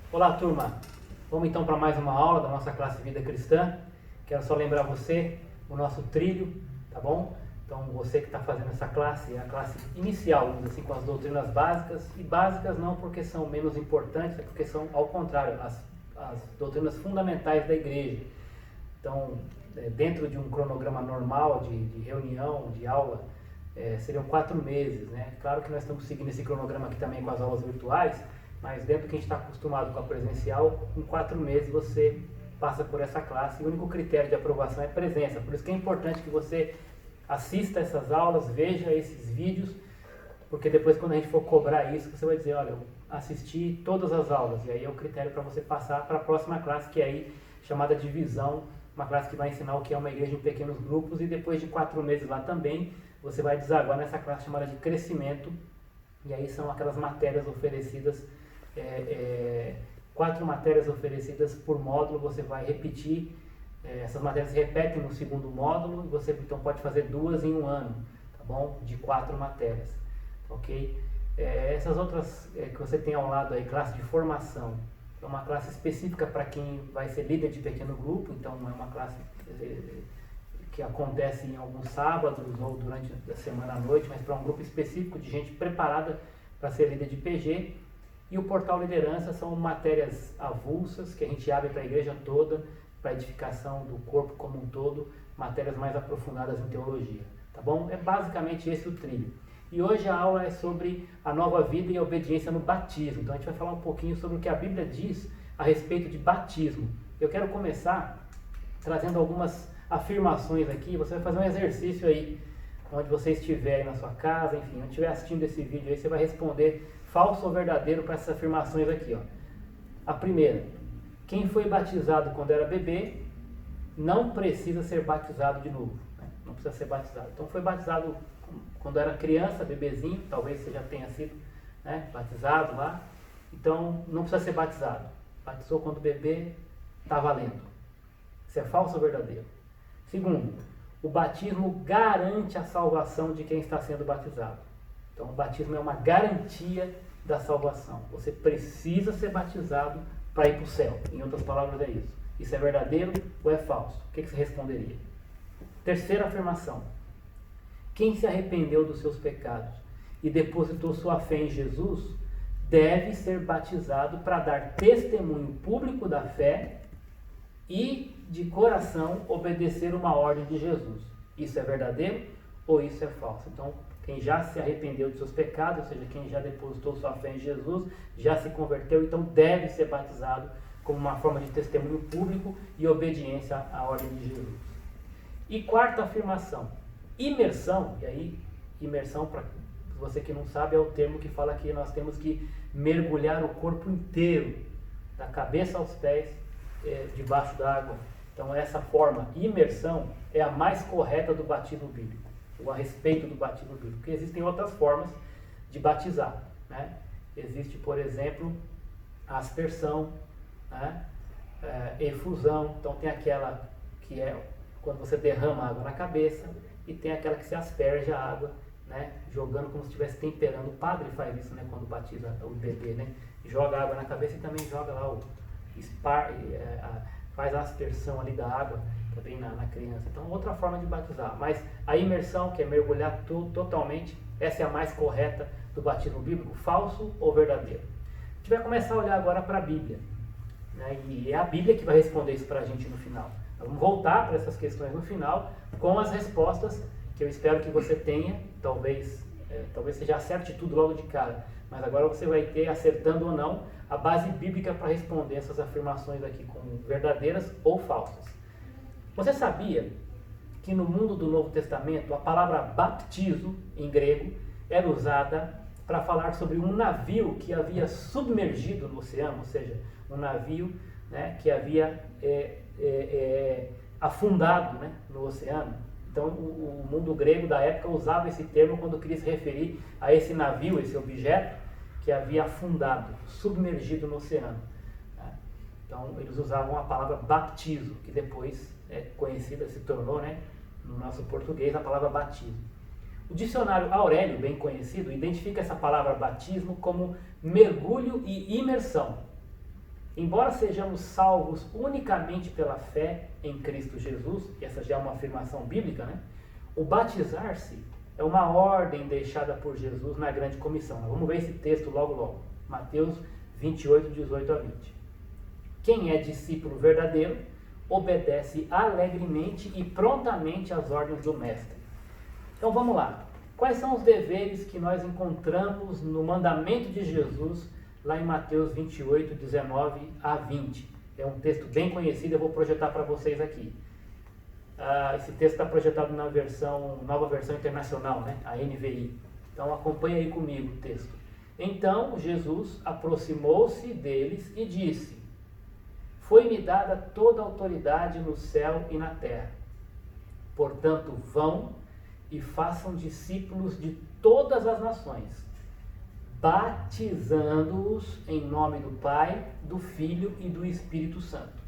Olá, turma! Vamos então para mais uma aula da nossa classe Vida Cristã. Quero só lembrar você o nosso trilho, tá bom? Então, você que está fazendo essa classe, é a classe inicial, vamos dizer assim, com as doutrinas básicas. E básicas não porque são menos importantes, é porque são, ao contrário, as doutrinas fundamentais da igreja. Então, dentro de um cronograma normal de reunião, de aula, seriam 4 meses, né? Claro que nós estamos seguindo esse cronograma aqui também com as aulas virtuais, mas dentro do que a gente está acostumado com a presencial, em 4 meses você passa por essa classe e o único critério de aprovação é presença. Por isso que é importante que você assista essas aulas, veja esses vídeos, porque depois quando a gente for cobrar isso, você vai dizer, olha, eu assisti todas as aulas, e aí é o critério para você passar para a próxima classe, que é aí chamada divisão, uma classe que vai ensinar o que é uma igreja em pequenos grupos, e depois de 4 meses lá também, você vai desaguar nessa classe chamada de crescimento, e aí são aquelas matérias oferecidas, 4 matérias oferecidas por módulo, você vai repetir, essas matérias se repetem no segundo módulo, e você então pode fazer 2 em um ano, tá bom? De 4 matérias, ok? Essas outras que você tem ao lado aí, classe de formação, é uma classe específica para quem vai ser líder de pequeno grupo, então é uma classe que acontece em alguns sábados ou durante a semana à noite, mas para um grupo específico de gente preparada para ser líder de PG. E o portal Liderança são matérias avulsas que a gente abre para a igreja toda, para a edificação do corpo como um todo, matérias mais aprofundadas em teologia, tá bom? É basicamente esse o trilho. E hoje a aula é sobre a nova vida e a obediência no batismo. Então a gente vai falar um pouquinho sobre o que a Bíblia diz a respeito de batismo. Eu quero começar trazendo algumas afirmações aqui. Você vai fazer um exercício aí, onde você estiver aí na sua casa, enfim, onde estiver assistindo esse vídeo aí, você vai responder falso ou verdadeiro para essas afirmações aqui, ó. A primeira: quem foi batizado quando era bebê não precisa ser batizado de novo, né? Não precisa ser batizado. Então foi batizado quando era criança, bebezinho, talvez você já tenha sido, né, batizado lá, então não precisa ser batizado. Batizou quando bebê, está valendo. Isso é falso ou verdadeiro? Segundo, o batismo garante a salvação de quem está sendo batizado. Então o batismo é uma garantia da salvação. Você precisa ser batizado para ir para o céu. Em outras palavras é isso. Isso é verdadeiro ou é falso? O que você responderia? Terceira afirmação: quem se arrependeu dos seus pecados e depositou sua fé em Jesus deve ser batizado para dar testemunho público da fé e, de coração, obedecer uma ordem de Jesus. Isso é verdadeiro ou isso é falso? Então, quem já se arrependeu dos seus pecados, ou seja, quem já depositou sua fé em Jesus, já se converteu, então deve ser batizado como uma forma de testemunho público e obediência à ordem de Jesus. E quarta afirmação: imersão. E aí, imersão, para você que não sabe, é o termo que fala que nós temos que mergulhar o corpo inteiro, da cabeça aos pés, debaixo d'água. Então essa forma, imersão, é a mais correta do batismo bíblico, ou a respeito do batismo bíblico, porque existem outras formas de batizar, né? Existe, por exemplo, a aspersão, né? Efusão. Então tem aquela que é quando você derrama água na cabeça, e tem aquela que se asperge a água, né, jogando como se estivesse temperando. O padre faz isso, né, quando batiza o bebê, né, joga água na cabeça e também joga lá faz a aspersão ali da água também na criança. Então outra forma de batizar. Mas a imersão, que é mergulhar totalmente, essa é a mais correta do batismo bíblico. Falso ou verdadeiro? A gente vai começar a olhar agora para a Bíblia, né, e é a Bíblia que vai responder isso para a gente no final. Vamos voltar para essas questões no final com as respostas que eu espero que você tenha. Talvez você já acerte tudo logo de cara, mas agora você vai ter, acertando ou não, a base bíblica para responder essas afirmações aqui como verdadeiras ou falsas. Você sabia que no mundo do Novo Testamento a palavra baptizo, em grego, era usada para falar sobre um navio que havia submergido no oceano, ou seja, um navio, né, que havia afundado, né, no oceano? Então o mundo grego da época usava esse termo quando queria se referir a esse navio, esse objeto que havia afundado, submergido no oceano, né? Então eles usavam a palavra baptizo, que depois conhecida, se tornou, né, no nosso português, a palavra batismo. O dicionário Aurélio, bem conhecido, identifica essa palavra batismo como mergulho e imersão. Embora sejamos salvos unicamente pela fé em Cristo Jesus, e essa já é uma afirmação bíblica, né? O batizar-se é uma ordem deixada por Jesus na grande comissão. Vamos ver esse texto logo. Mateus 28, 18 a 20. Quem é discípulo verdadeiro obedece alegremente e prontamente às ordens do mestre. Então vamos lá. Quais são os deveres que nós encontramos no mandamento de Jesus lá em Mateus 28, 19 a 20? É um texto bem conhecido, eu vou projetar para vocês aqui. Esse texto está projetado na nova versão internacional, né? A NVI. Então acompanhe aí comigo o texto. Então Jesus aproximou-se deles e disse: Foi-me dada toda a autoridade no céu e na terra. Portanto, vão e façam discípulos de todas as nações, batizando-os em nome do Pai, do Filho e do Espírito Santo,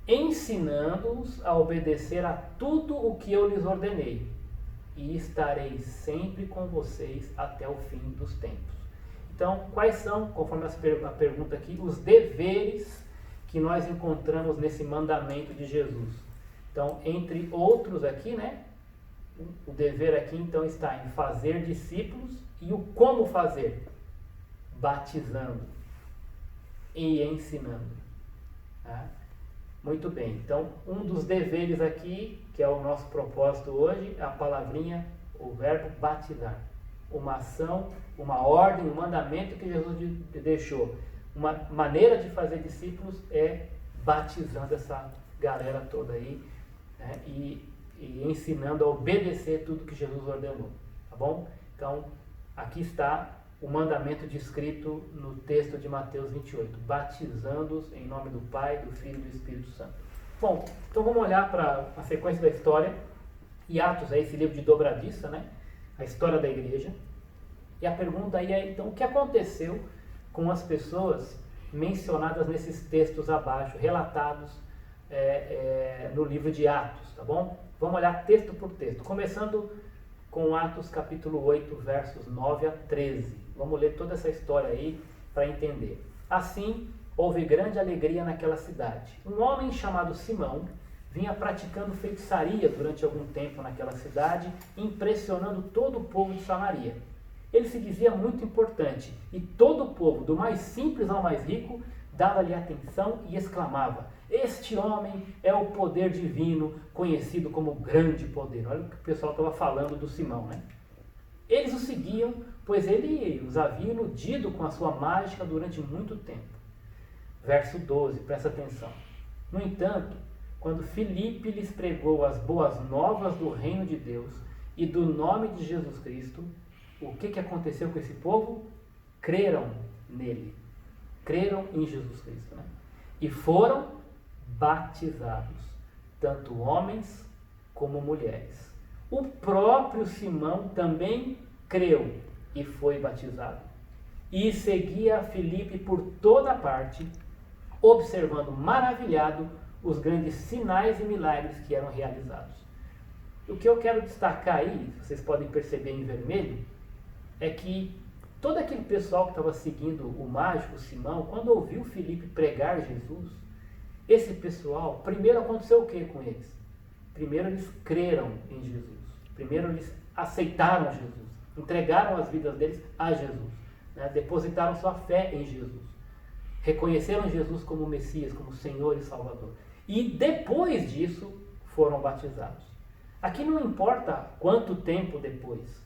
ensinando-os a obedecer a tudo o que eu lhes ordenei, e estarei sempre com vocês até o fim dos tempos. Então, quais são, conforme a pergunta aqui, os deveres que nós encontramos nesse mandamento de Jesus? Então, entre outros aqui, né? O dever aqui, então, está em fazer discípulos e o como fazer? Batizando e ensinando. Tá? Muito bem. Então, um dos deveres aqui, que é o nosso propósito hoje, é a palavrinha, o verbo batizar. Uma ação, uma ordem, um mandamento que Jesus deixou. Uma maneira de fazer discípulos é batizando essa galera toda aí, né? E ensinando a obedecer tudo que Jesus ordenou, tá bom? Então, aqui está o mandamento descrito no texto de Mateus 28, batizando-os em nome do Pai, do Filho e do Espírito Santo. Bom, então vamos olhar para a sequência da história, e Atos é esse livro de dobradiça, né? A história da igreja, e a pergunta aí é, então, o que aconteceu com as pessoas mencionadas nesses textos abaixo, relatados no livro de Atos, tá bom? Vamos olhar texto por texto, começando com Atos capítulo 8, versos 9 a 13. Vamos ler toda essa história aí para entender. Assim, houve grande alegria naquela cidade. Um homem chamado Simão vinha praticando feitiçaria durante algum tempo naquela cidade, impressionando todo o povo de Samaria. Ele se dizia muito importante, e todo o povo, do mais simples ao mais rico, dava-lhe atenção e exclamava: Este homem é o poder divino, conhecido como grande poder. Olha o que o pessoal estava falando do Simão, né? Eles o seguiam, pois ele os havia iludido com a sua mágica durante muito tempo. Verso 12, presta atenção. No entanto, quando Filipe lhes pregou as boas novas do reino de Deus e do nome de Jesus Cristo, o que aconteceu com esse povo? Creram nele. Creram em Jesus Cristo, né? E foram batizados, tanto homens como mulheres. O próprio Simão também creu e foi batizado. E seguia Filipe por toda parte, observando maravilhado os grandes sinais e milagres que eram realizados. O que eu quero destacar aí, vocês podem perceber em vermelho, é que todo aquele pessoal que estava seguindo o mágico Simão, quando ouviu Filipe pregar Jesus, esse pessoal, primeiro aconteceu o que com eles? Primeiro eles creram em Jesus. Primeiro eles aceitaram Jesus. Entregaram as vidas deles a Jesus. Né? Depositaram sua fé em Jesus. Reconheceram Jesus como Messias, como Senhor e Salvador. E depois disso foram batizados. Aqui não importa quanto tempo depois.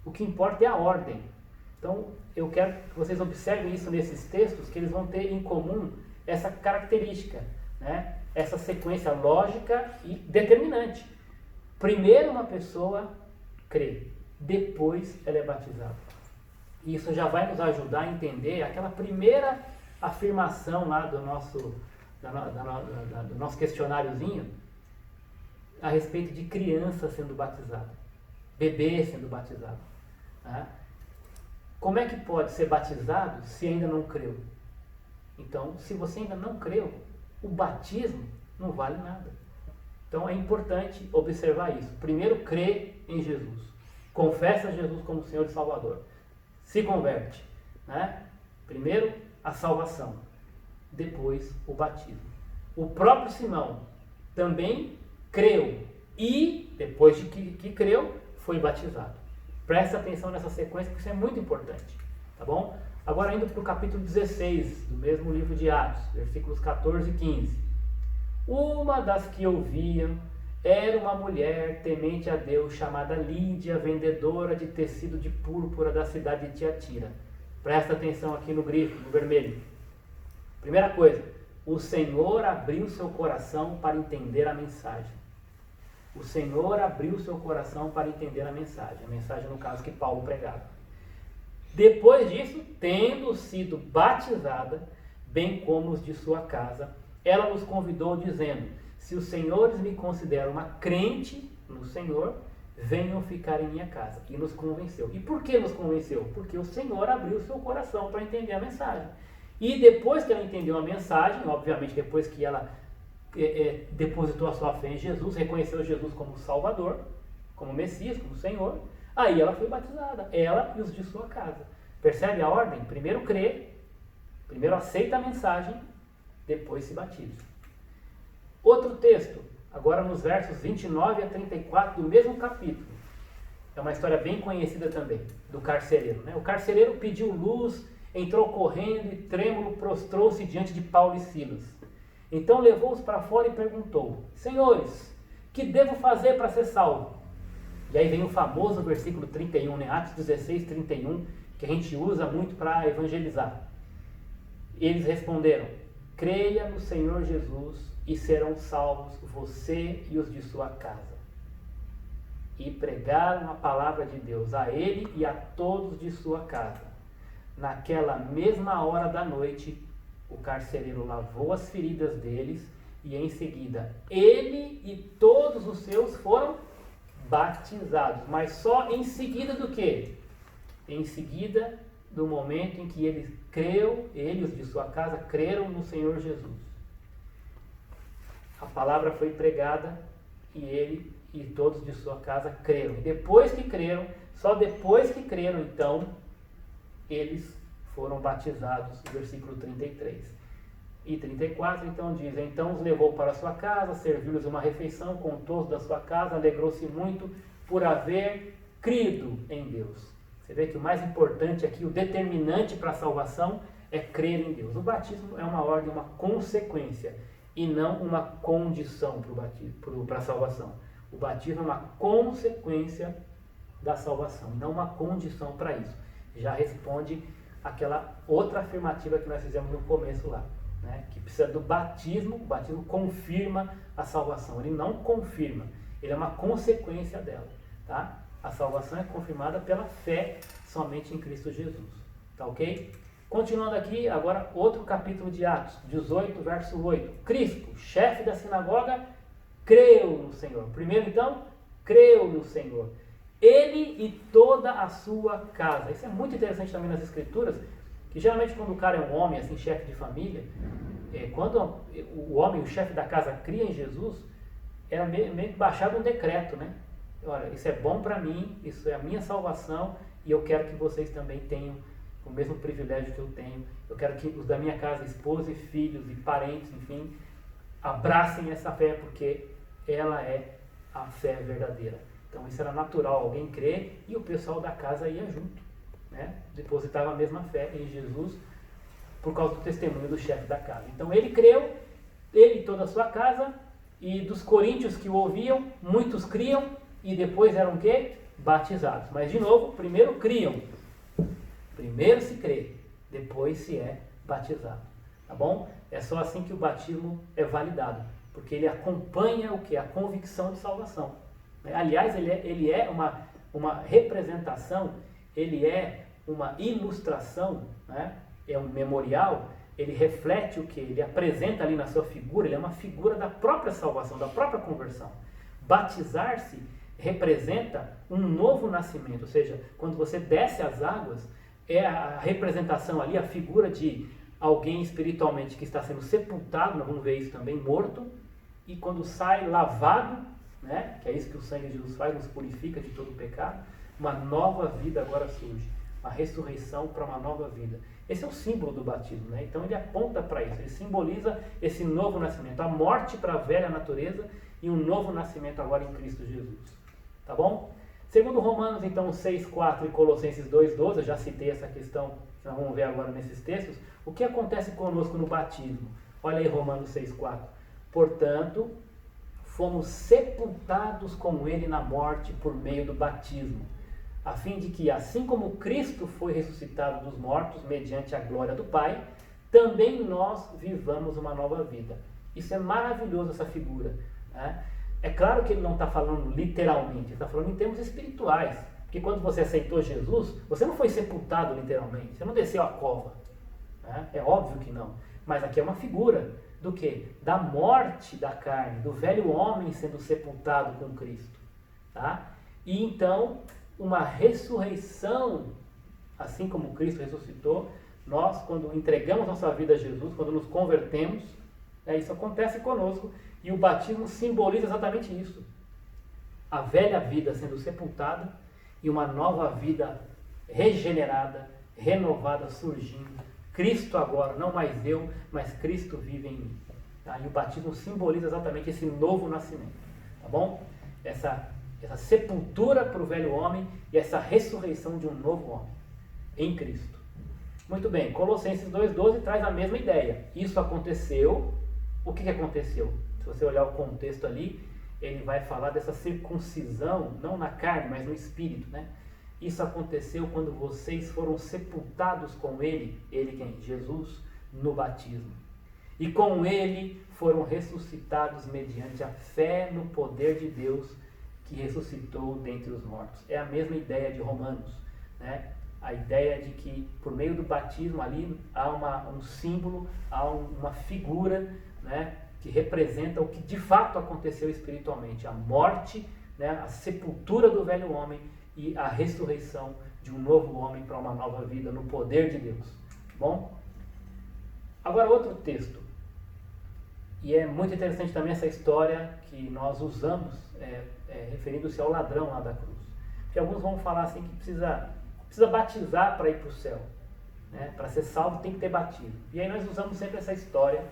O que importa é a ordem. Então, eu quero que vocês observem isso nesses textos, que eles vão ter em comum essa característica, né? Essa sequência lógica e determinante. Primeiro uma pessoa crê, depois ela é batizada. E isso já vai nos ajudar a entender aquela primeira afirmação lá do nosso questionáriozinho a respeito de criança sendo batizada, bebê sendo batizado. Né? Como é que pode ser batizado se ainda não creu? Então, se você ainda não creu, o batismo não vale nada. Então, é importante observar isso. Primeiro, crê em Jesus. Confessa Jesus como Senhor e Salvador. Se converte. Né? Primeiro, a salvação. depois o batismo. O próprio Simão também creu e, depois de que creu, foi batizado. Presta atenção nessa sequência, porque isso é muito importante, tá bom? Agora indo para o capítulo 16 do mesmo livro de Atos, versículos 14 e 15. Uma das que ouviam era uma mulher temente a Deus chamada Lídia, vendedora de tecido de púrpura da cidade de Tiatira. Presta atenção aqui no grifo, no vermelho. Primeira coisa, o Senhor abriu seu coração para entender a mensagem. O Senhor abriu seu coração para entender a mensagem no caso que Paulo pregava. Depois disso, tendo sido batizada, bem como os de sua casa, ela nos convidou dizendo: se os senhores me consideram uma crente no Senhor, venham ficar em minha casa. E nos convenceu. E por que nos convenceu? Porque o Senhor abriu seu coração para entender a mensagem. E depois que ela entendeu a mensagem, obviamente depois que ela depositou a sua fé em Jesus, reconheceu Jesus como Salvador, como Messias, como Senhor, aí ela foi batizada, ela e os de sua casa. Percebe a ordem? Primeiro crê, primeiro aceita a mensagem, depois se batiza. Outro texto, agora nos versos 29 a 34 do mesmo capítulo. É uma história bem conhecida também, do carcereiro, né? O carcereiro pediu luz, entrou correndo e trêmulo prostrou-se diante de Paulo e Silas. Então levou-os para fora e perguntou: senhores, que devo fazer para ser salvo? E aí vem o famoso versículo 31, né? Atos 16, 31, que a gente usa muito para evangelizar. Eles responderam: creia no Senhor Jesus e serão salvos você e os de sua casa. E pregaram a palavra de Deus a ele e a todos de sua casa. Naquela mesma hora da noite, o carcereiro lavou as feridas deles e em seguida ele e todos os seus foram batizados. Mas só em seguida do quê? Em seguida do momento em que ele creu, ele e os de sua casa creram no Senhor Jesus. A palavra foi pregada e ele e todos de sua casa creram. E depois que creram, só depois que creram, então, eles foram batizados, versículo 33. E 34, então diz: então os levou para sua casa, serviu-lhes uma refeição com todos da sua casa, alegrou-se muito por haver crido em Deus. Você vê que o mais importante aqui, o determinante para a salvação, é crer em Deus. O batismo é uma ordem, uma consequência, e não uma condição para a salvação. O batismo é uma consequência da salvação, não uma condição para isso. Já responde aquela outra afirmativa que nós fizemos no começo lá, né? Que precisa do batismo. O batismo confirma a salvação, ele não confirma, ele é uma consequência dela, tá? A salvação é confirmada pela fé somente em Cristo Jesus, tá ok? Continuando aqui, agora outro capítulo de Atos, 18, verso 8. Crispo, chefe da sinagoga, creu no Senhor. Primeiro então, creu no Senhor. Ele e toda a sua casa. Isso é muito interessante também nas Escrituras, que geralmente quando o cara é um homem, assim, chefe de família, quando o homem, o chefe da casa, cria em Jesus, era meio que baixado um decreto, né? Olha, isso é bom para mim, isso é a minha salvação, e eu quero que vocês também tenham o mesmo privilégio que eu tenho. Eu quero que os da minha casa, esposa e filhos e parentes, enfim, abracem essa fé, porque ela é a fé verdadeira. Então isso era natural, alguém crer e o pessoal da casa ia junto, né? Depositava a mesma fé em Jesus por causa do testemunho do chefe da casa. Então ele creu, ele e toda a sua casa, e dos coríntios que o ouviam, muitos criam e depois eram o quê? Batizados. Mas de novo, primeiro criam, primeiro se crê, depois se é batizado, tá bom? É só assim que o batismo é validado, porque ele acompanha o que? A convicção de salvação. Aliás, ele é uma representação, ele é uma ilustração, né? É um memorial, ele reflete o que? Ele apresenta ali na sua figura, ele é uma figura da própria salvação, da própria conversão. Batizar-se representa um novo nascimento, ou seja, quando você desce as águas, é a representação ali, a figura de alguém espiritualmente que está sendo sepultado, nós vamos ver isso também, morto, e quando sai lavado, né, que é isso que o sangue de Jesus faz, nos purifica de todo o pecado, uma nova vida agora surge, uma ressurreição para uma nova vida. Esse é o símbolo do batismo, né? Então ele aponta para isso, ele simboliza esse novo nascimento, a morte para a velha natureza e um novo nascimento agora em Cristo Jesus. Tá bom? Segundo Romanos, então, 6:4 e Colossenses 2:12, eu já citei essa questão, nós vamos ver agora nesses textos, o que acontece conosco no batismo? Olha aí Romanos 6:4. Portanto, fomos sepultados com ele na morte por meio do batismo, a fim de que, assim como Cristo foi ressuscitado dos mortos mediante a glória do Pai, também nós vivamos uma nova vida. Isso é maravilhoso, essa figura, né? É claro que ele não está falando literalmente, ele está falando em termos espirituais, porque quando você aceitou Jesus, você não foi sepultado literalmente, você não desceu a cova, né? É óbvio que não, mas aqui é uma figura do quê? Da morte da carne, do velho homem sendo sepultado com Cristo, tá? E então, uma ressurreição, assim como Cristo ressuscitou, nós, quando entregamos nossa vida a Jesus, quando nos convertemos, isso acontece conosco, e o batismo simboliza exatamente isso. A velha vida sendo sepultada e uma nova vida regenerada, renovada, surgindo. Cristo agora, não mais eu, mas Cristo vive em mim. Tá? E o batismo simboliza exatamente esse novo nascimento. Tá bom? Essa sepultura para o velho homem e essa ressurreição de um novo homem em Cristo. Muito bem, Colossenses 2:12 traz a mesma ideia. Isso aconteceu. O que aconteceu? Se você olhar o contexto ali, ele vai falar dessa circuncisão, não na carne, mas no espírito, né? Isso aconteceu quando vocês foram sepultados com ele quem? Jesus, no batismo. E com ele foram ressuscitados mediante a fé no poder de Deus que ressuscitou dentre os mortos. É a mesma ideia de Romanos, né? A ideia de que por meio do batismo ali há um símbolo, há uma figura, né, que representa o que de fato aconteceu espiritualmente, a morte, né, a sepultura do velho homem e a ressurreição de um novo homem para uma nova vida no poder de Deus. Bom? Agora outro texto, e é muito interessante também essa história que nós usamos, referindo-se ao ladrão lá da cruz. Porque alguns vão falar assim que precisa batizar para ir para o céu, né? Para ser salvo tem que ter batismo. E aí nós usamos sempre essa história,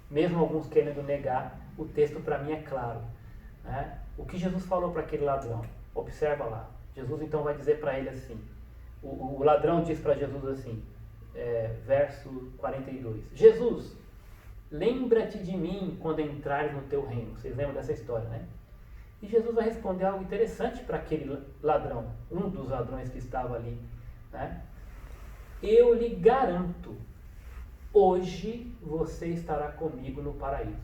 mesmo alguns querendo negar, o texto para mim é claro, né? O que Jesus falou para aquele ladrão? Observa lá. Jesus então vai dizer para ele assim, o ladrão diz para Jesus assim, verso 42, Jesus, lembra-te de mim quando entrares no teu reino. Vocês lembram dessa história, né? E Jesus vai responder algo interessante para aquele ladrão, um dos ladrões que estava ali, né? Eu lhe garanto, hoje você estará comigo no paraíso.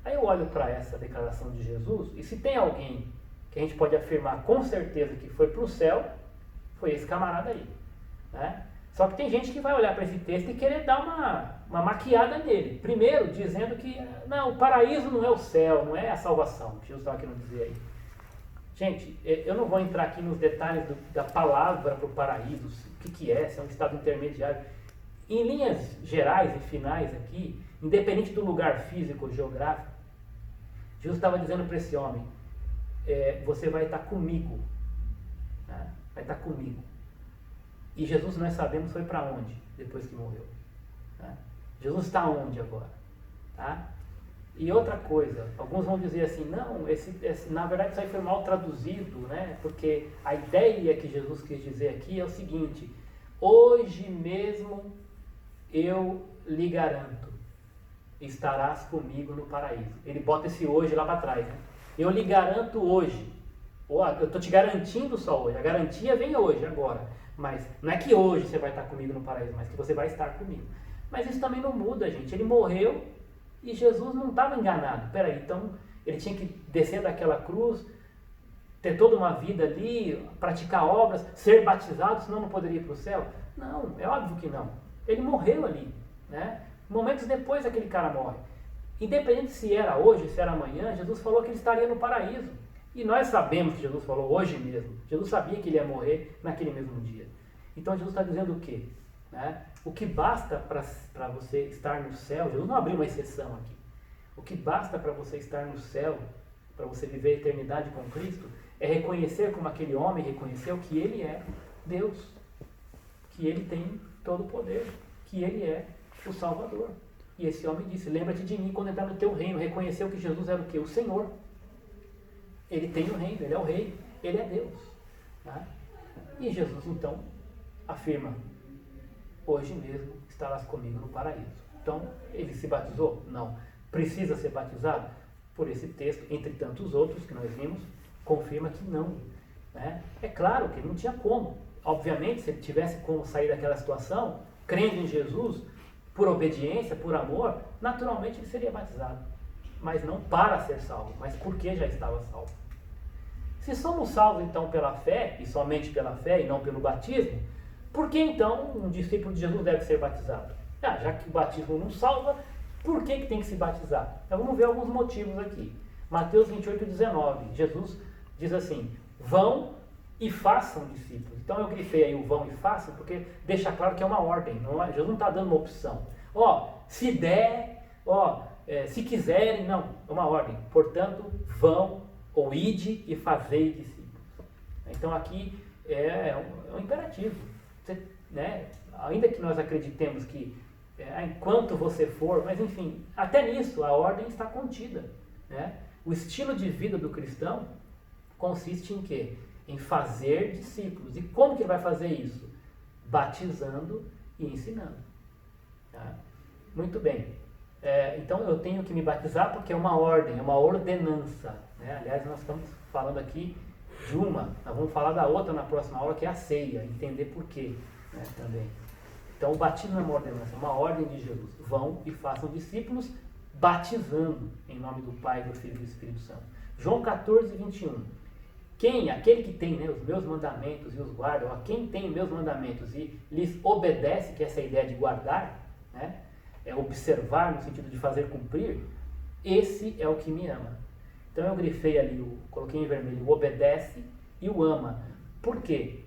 Aí eu olho para essa declaração de Jesus, e se tem alguém que a gente pode afirmar com certeza que foi para o céu, foi esse camarada aí, né? Só que tem gente que vai olhar para esse texto e querer dar uma maquiada nele. Primeiro, dizendo que não, o paraíso não é o céu, não é a salvação, que Jesus estava querendo dizer aí. Gente, eu não vou entrar aqui nos detalhes da palavra para o paraíso, o que é, se é um estado intermediário. Em linhas gerais e finais aqui, independente do lugar físico ou geográfico, Jesus estava dizendo para esse homem, você vai estar comigo, né? Vai estar comigo. E Jesus, nós sabemos, foi para onde depois que morreu, né? Jesus está onde agora? Tá? E outra coisa, alguns vão dizer assim, não, na verdade isso aí foi mal traduzido, né? Porque a ideia que Jesus quis dizer aqui é o seguinte, hoje mesmo eu lhe garanto, estarás comigo no paraíso. Ele bota esse hoje lá para trás, né? Eu lhe garanto hoje, eu estou te garantindo só hoje, a garantia vem hoje, agora. Mas não é que hoje você vai estar comigo no paraíso, mas que você vai estar comigo. Mas isso também não muda, gente. Ele morreu e Jesus não estava enganado. Peraí, então ele tinha que descer daquela cruz, ter toda uma vida ali, praticar obras, ser batizado, senão não poderia ir para o céu? Não, é óbvio que não. Ele morreu ali, né? Momentos depois aquele cara morre. Independente se era hoje, se era amanhã, Jesus falou que ele estaria no paraíso. E nós sabemos que Jesus falou hoje mesmo. Jesus sabia que ele ia morrer naquele mesmo dia. Então Jesus está dizendo o quê? Né? O que basta para você estar no céu, Jesus não abriu uma exceção aqui. O que basta para você estar no céu, para você viver a eternidade com Cristo, é reconhecer como aquele homem reconheceu que ele é Deus. Que ele tem todo o poder. que ele é o Salvador. E esse homem disse, lembra-te de mim quando entrar no teu reino. Reconheceu que Jesus era o quê? O Senhor. Ele tem o reino, ele é o rei, ele é Deus. Tá? E Jesus então afirma, hoje mesmo estarás comigo no paraíso. Então, ele se batizou? Não. Precisa ser batizado? Por esse texto, entre tantos outros que nós vimos, confirma que não. Né? É claro que não tinha como. Obviamente, se ele tivesse como sair daquela situação, crendo em Jesus, por obediência, por amor, naturalmente ele seria batizado. Mas não para ser salvo, mas porque já estava salvo. Se somos salvos então pela fé, e somente pela fé e não pelo batismo, por que então um discípulo de Jesus deve ser batizado? Já que o batismo não salva, por que tem que se batizar? Então vamos ver alguns motivos aqui. Mateus 28, 19, Jesus diz assim, vão e façam discípulos. Então eu grifei aí o vão e façam, porque deixa claro que é uma ordem, Jesus não está dando uma opção. Se der, se quiserem, não, é uma ordem. Portanto, vão ou ide e fazei discípulos. Então aqui é um imperativo. Você, né, ainda que nós acreditemos que enquanto você for, mas enfim, até nisso a ordem está contida. Né? O estilo de vida do cristão consiste em quê? Em fazer discípulos. E como que ele vai fazer isso? Batizando e ensinando. Tá? Muito bem. Então eu tenho que me batizar porque é uma ordem, é uma ordenança. Né? Aliás, nós estamos falando aqui de uma, nós vamos falar da outra na próxima aula, que é a ceia, entender por quê, né, também. Então o batismo é uma ordenança, é uma ordem de Jesus. Vão e façam discípulos, batizando em nome do Pai, do Filho e do Espírito Santo. João 14, 21. Aquele que tem, né, os meus mandamentos e os guarda, quem tem meus mandamentos e lhes obedece, que é essa ideia de guardar, né, é observar no sentido de fazer cumprir, esse é o que me ama. Então eu grifei ali, coloquei em vermelho, o obedece e o ama. Por quê?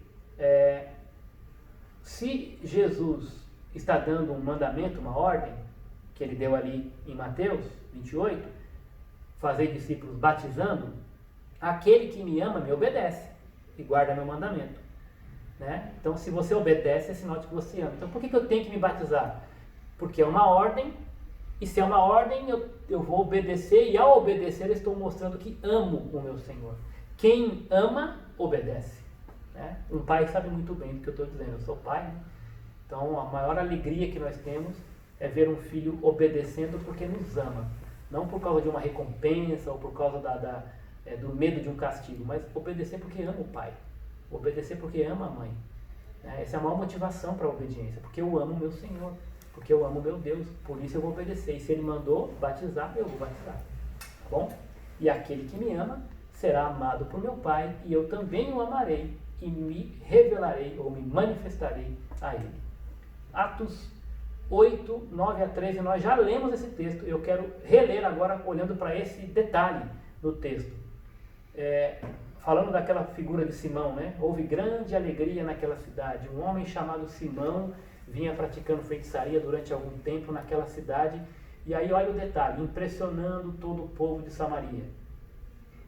Se Jesus está dando um mandamento, uma ordem, que ele deu ali em Mateus 28, fazer discípulos batizando, aquele que me ama me obedece e guarda meu mandamento. Né? Então se você obedece, é sinal de que você ama. Então por que eu tenho que me batizar? Porque é uma ordem, e se é uma ordem, eu vou obedecer, e ao obedecer eu estou mostrando que amo o meu Senhor. Quem ama, obedece. Né? Um pai sabe muito bem do que eu estou dizendo, eu sou pai, né? Então a maior alegria que nós temos é ver um filho obedecendo porque nos ama. Não por causa de uma recompensa ou por causa do medo de um castigo, mas obedecer porque ama o pai. Obedecer porque ama a mãe. Essa é a maior motivação para a obediência, porque eu amo o meu Senhor. Porque eu amo meu Deus, por isso eu vou obedecer. E se ele mandou batizar, eu vou batizar. Tá bom? E aquele que me ama será amado por meu Pai, e eu também o amarei e me revelarei ou me manifestarei a ele. Atos 8, 9 a 13, nós já lemos esse texto. Eu quero reler agora olhando para esse detalhe no texto. Falando daquela figura de Simão, né? Houve grande alegria naquela cidade. Um homem chamado Simão vinha praticando feitiçaria durante algum tempo naquela cidade, e aí olha o detalhe, impressionando todo o povo de Samaria.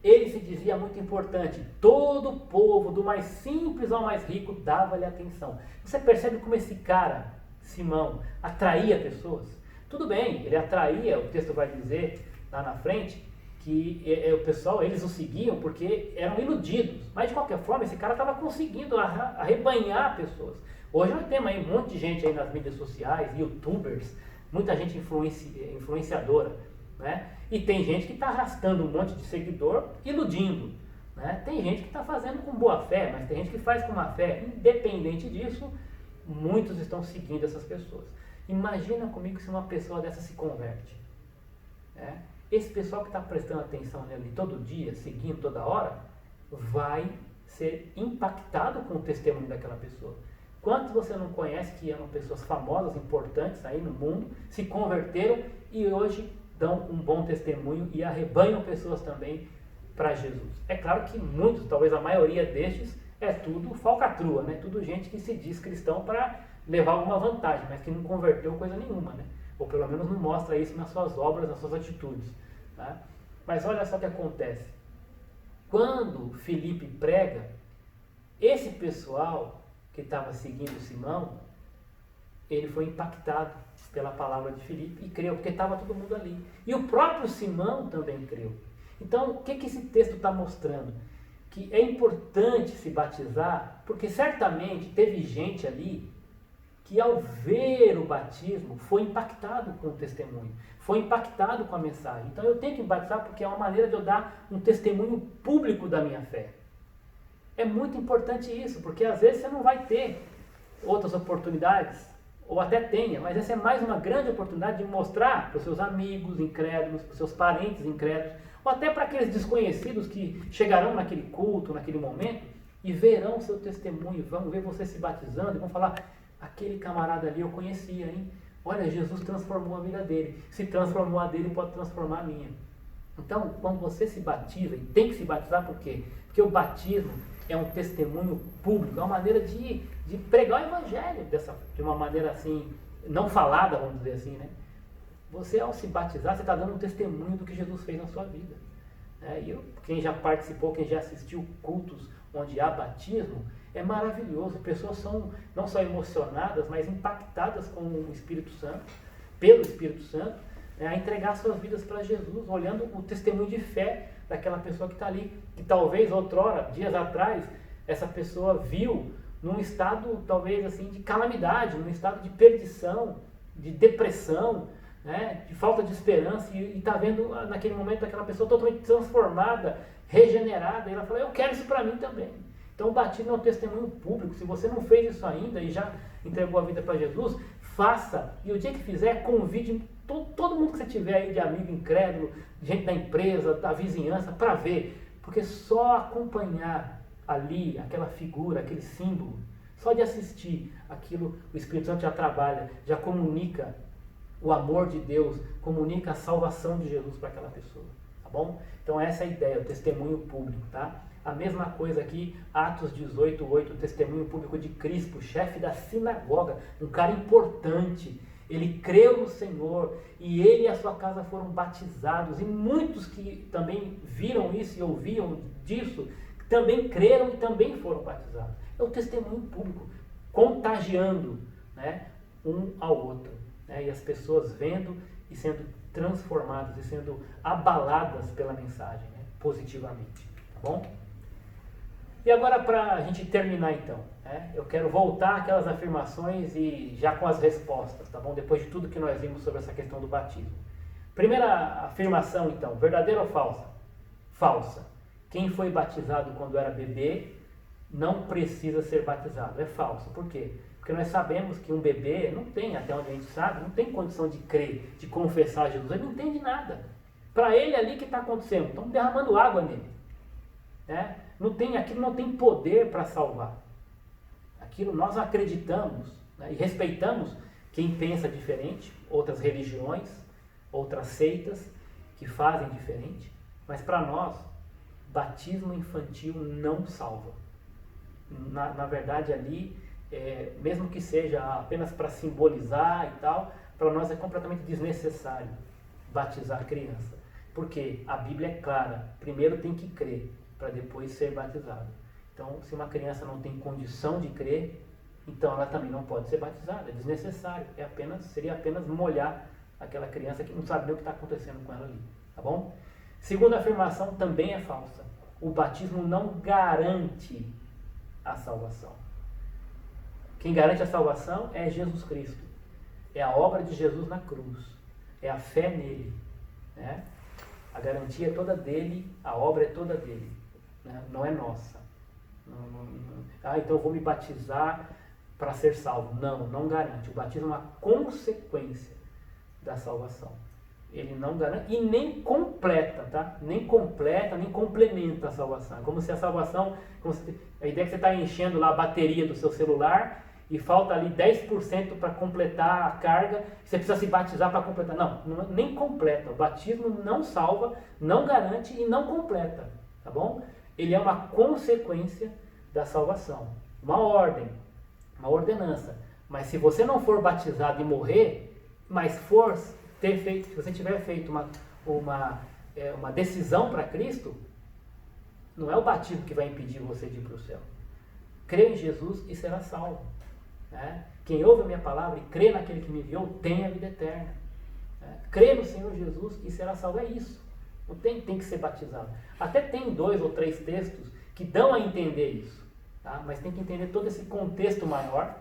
Ele se dizia muito importante, todo o povo, do mais simples ao mais rico, dava-lhe atenção. Você percebe como esse cara, Simão, atraía pessoas? Tudo bem, ele atraía, o texto vai dizer lá na frente, que o pessoal, eles o seguiam porque eram iludidos, mas de qualquer forma esse cara estava conseguindo arrebanhar pessoas. Hoje nós temos aí um monte de gente aí nas mídias sociais, youtubers, muita gente influenciadora, né? E tem gente que está arrastando um monte de seguidor, iludindo, né? Tem gente que está fazendo com boa fé, mas tem gente que faz com má fé. Independente disso, muitos estão seguindo essas pessoas. Imagina comigo se uma pessoa dessa se converte, né? Esse pessoal que está prestando atenção nele todo dia, seguindo toda hora, vai ser impactado com o testemunho daquela pessoa. Quantos você não conhece que eram pessoas famosas, importantes aí no mundo, se converteram e hoje dão um bom testemunho e arrebanham pessoas também para Jesus? É claro que muitos, talvez a maioria destes, é tudo falcatrua, né? Tudo gente que se diz cristão para levar alguma vantagem, mas que não converteu coisa nenhuma, né? Ou pelo menos não mostra isso nas suas obras, nas suas atitudes. Tá? Mas olha só o que acontece. Quando Filipe prega, esse pessoal que estava seguindo Simão, ele foi impactado pela palavra de Filipe e creu, porque estava todo mundo ali. E o próprio Simão também creu. Então, o que esse texto está mostrando? Que é importante se batizar, porque certamente teve gente ali que ao ver o batismo foi impactado com o testemunho, foi impactado com a mensagem. Então eu tenho que me batizar porque é uma maneira de eu dar um testemunho público da minha fé. É muito importante isso, porque às vezes você não vai ter outras oportunidades, ou até tenha, mas essa é mais uma grande oportunidade de mostrar para os seus amigos incrédulos, para os seus parentes incrédulos, ou até para aqueles desconhecidos que chegarão naquele culto, naquele momento, e verão o seu testemunho, vão ver você se batizando, e vão falar, aquele camarada ali eu conhecia, hein? Olha, Jesus transformou a vida dele. Se transformou a dele, pode transformar a minha. Então, quando você se batiza, e tem que se batizar, por quê? Porque o batismo é um testemunho público, é uma maneira de pregar o evangelho de uma maneira assim, não falada, vamos dizer assim, né? Você, ao se batizar, você está dando um testemunho do que Jesus fez na sua vida. Quem já participou, quem já assistiu cultos onde há batismo, é maravilhoso. Pessoas são não só emocionadas, mas impactadas com o Espírito Santo, pelo Espírito Santo, a entregar suas vidas para Jesus, olhando o testemunho de fé daquela pessoa que está ali, que talvez outrora, dias atrás, essa pessoa viu num estado talvez assim de calamidade, num estado de perdição, de depressão, né, de falta de esperança, e está vendo naquele momento aquela pessoa totalmente transformada, regenerada, e ela fala, eu quero isso para mim também. Então o batismo é um testemunho público. Se você não fez isso ainda e já entregou a vida para Jesus, faça, e o dia que fizer, convide todo mundo que você tiver aí de amigo incrédulo, gente da empresa, da vizinhança, para ver, porque só acompanhar ali aquela figura, aquele símbolo, só de assistir aquilo, o Espírito Santo já trabalha, já comunica o amor de Deus, comunica a salvação de Jesus para aquela pessoa, tá bom? Então essa é a ideia, o testemunho público, tá? A mesma coisa aqui, Atos 18:8, o testemunho público de Crispo, chefe da sinagoga, um cara importante. Ele creu no Senhor e ele e a sua casa foram batizados. E muitos que também viram isso e ouviam disso, também creram e também foram batizados. É o testemunho público, contagiando, né, um ao outro. Né, e as pessoas vendo e sendo transformadas e sendo abaladas pela mensagem, né, positivamente. Tá bom? E agora, para a gente terminar então, né, eu quero voltar àquelas afirmações e já com as respostas, tá bom? Depois de tudo que nós vimos sobre essa questão do batismo. Primeira afirmação então, verdadeira ou falsa? Falsa. Quem foi batizado quando era bebê não precisa ser batizado. É falso. Por quê? Porque nós sabemos que um bebê não tem, até onde a gente sabe, não tem condição de crer, de confessar Jesus. Ele não entende nada. Para ele ali que está acontecendo, estão derramando água nele. Né? Aquilo não tem poder para salvar. Aquilo nós acreditamos, né, e respeitamos quem pensa diferente, outras religiões, outras seitas que fazem diferente, mas para nós, batismo infantil não salva. Na verdade ali, mesmo que seja apenas para simbolizar e tal, para nós é completamente desnecessário batizar a criança. Porque a Bíblia é clara, primeiro tem que crer, para depois ser batizado. Então, se uma criança não tem condição de crer, então ela também não pode ser batizada, é desnecessário, seria apenas molhar aquela criança que não sabe nem o que está acontecendo com ela ali, tá bom? Segunda afirmação também é falsa. O batismo não garante a salvação. Quem garante a salvação é Jesus Cristo, é a obra de Jesus na cruz, é a fé nele, né? A garantia é toda dele, a obra é toda dele, né? Não é nossa. Então eu vou me batizar para ser salvo. Não garante. O batismo é uma consequência da salvação. Ele não garante e nem completa, tá? Nem completa, nem complementa a salvação. É como se a salvação, a ideia é que você está enchendo lá a bateria do seu celular e falta ali 10% para completar a carga, você precisa se batizar para completar. Não, nem completa. O batismo não salva, não garante e não completa, tá bom? Ele é uma consequência da salvação, uma ordem, uma ordenança. Mas se você não for batizado e morrer, mas se você tiver feito uma decisão para Cristo, não é o batismo que vai impedir você de ir para o céu. Crê em Jesus e será salvo. Né? Quem ouve a minha palavra e crê naquele que me enviou tem a vida eterna. Né? Crê no Senhor Jesus e será salvo. É isso. Não tem que ser batizado. Até tem 2 ou 3 textos que dão a entender isso. Tá? Mas tem que entender todo esse contexto maior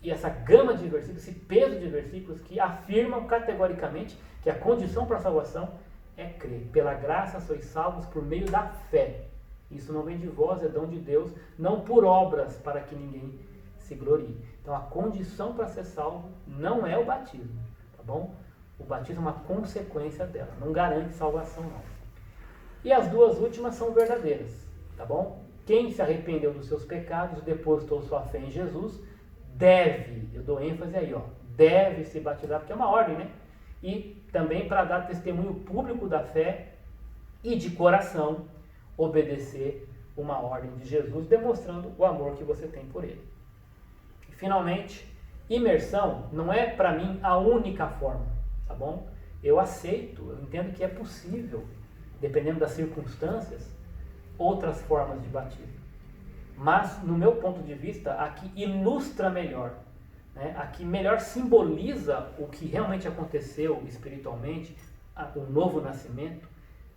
e essa gama de versículos, esse peso de versículos que afirmam categoricamente que a condição para a salvação é crer. Pela graça sois salvos por meio da fé. Isso não vem de vós, é dom de Deus, não por obras para que ninguém se glorie. Então a condição para ser salvo não é o batismo, tá bom? O batismo é uma consequência dela, não garante salvação não. E as 2 últimas são verdadeiras, tá bom? Quem se arrependeu dos seus pecados e depositou sua fé em Jesus, deve, eu dou ênfase aí, ó, deve se batizar, porque é uma ordem, né? E também para dar testemunho público da fé e de coração obedecer uma ordem de Jesus, demonstrando o amor que você tem por ele. E, finalmente, imersão não é para mim a única forma, tá bom? Eu aceito, eu entendo que é possível, dependendo das circunstâncias, outras formas de batismo. Mas, no meu ponto de vista, a que ilustra melhor, né? A que melhor simboliza o que realmente aconteceu espiritualmente, o novo nascimento,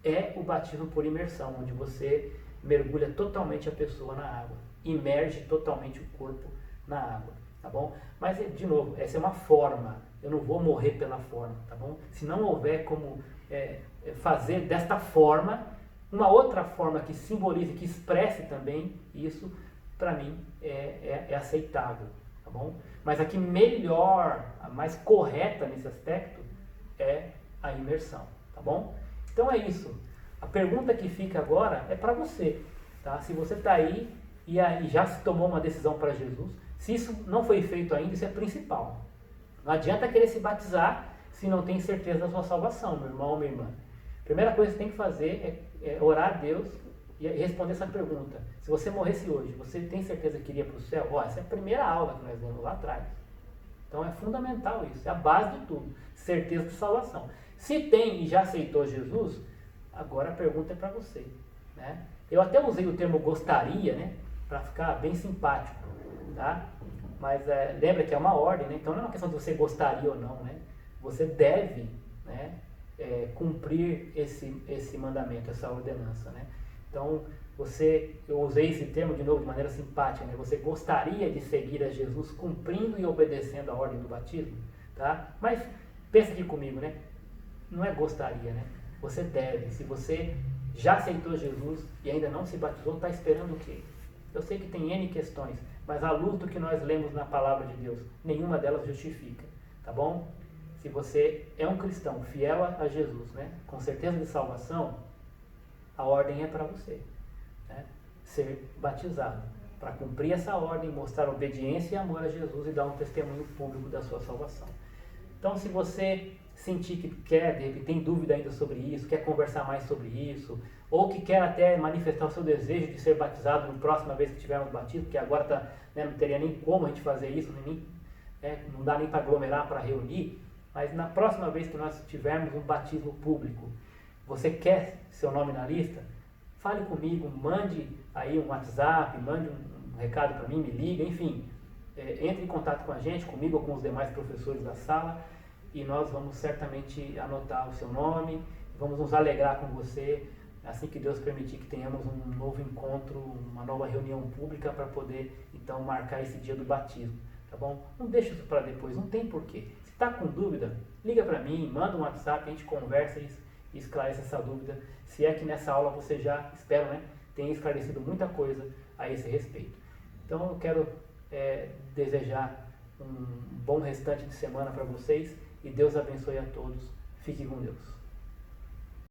é o batismo por imersão, onde você mergulha totalmente a pessoa na água, imerge totalmente o corpo na água, tá bom? Mas, de novo, essa é uma forma, eu não vou morrer pela forma, tá bom? Se não houver como fazer desta forma, uma outra forma que simbolize, que expresse também isso, para mim, é aceitável, tá bom? Mas a que melhor, a mais correta nesse aspecto, é a imersão, tá bom? Então é isso. A pergunta que fica agora é para você, tá? Se você está aí e já se tomou uma decisão para Jesus, se isso não foi feito ainda, isso é principal. Não adianta querer se batizar se não tem certeza da sua salvação, meu irmão ou minha irmã. A primeira coisa que você tem que fazer é orar a Deus e responder essa pergunta. Se você morresse hoje, você tem certeza que iria para o céu? Ó, essa é a primeira aula que nós vemos lá atrás. Então é fundamental isso, é a base de tudo. Certeza de salvação. Se tem e já aceitou Jesus, agora a pergunta é para você. Né? Eu até usei o termo gostaria, né? Para ficar bem simpático. Tá? Mas lembra que é uma ordem, né? Então não é uma questão de você gostaria ou não. Né? Você deve, né, cumprir esse mandamento, essa ordenança. Né? Então, eu usei esse termo de novo de maneira simpática, né? Você gostaria de seguir a Jesus cumprindo e obedecendo a ordem do batismo? Tá? Mas pensa aqui comigo, né? Não é gostaria, né? Você deve. Se você já aceitou Jesus e ainda não se batizou, está esperando o quê? Eu sei que tem N questões, mas à luz do que nós lemos na palavra de Deus, nenhuma delas justifica, tá bom? Se você é um cristão fiel a Jesus, né? Com certeza de salvação, a ordem é para você, né? Ser batizado, para cumprir essa ordem, mostrar obediência e amor a Jesus e dar um testemunho público da sua salvação. Então, se você sentir que quer, de repente, tem dúvida ainda sobre isso, quer conversar mais sobre isso, ou que quer até manifestar o seu desejo de ser batizado na próxima vez que tivermos batismo, porque agora não teria nem como a gente fazer isso, não dá nem para aglomerar, para reunir, mas na próxima vez que nós tivermos um batismo público, você quer seu nome na lista? Fale comigo, mande aí um WhatsApp, mande um recado para mim, me liga, enfim, entre em contato com a gente, comigo ou com os demais professores da sala, e nós vamos certamente anotar o seu nome, vamos nos alegrar com você, assim que Deus permitir que tenhamos um novo encontro, uma nova reunião pública para poder, então, marcar esse dia do batismo, tá bom? Não deixa isso para depois, não tem porquê. Se está com dúvida, liga para mim, manda um WhatsApp, a gente conversa e esclarece essa dúvida, se é que nessa aula você já, espero, né, tenha esclarecido muita coisa a esse respeito. Então, eu quero desejar um bom restante de semana para vocês, e Deus abençoe a todos. Fique com Deus.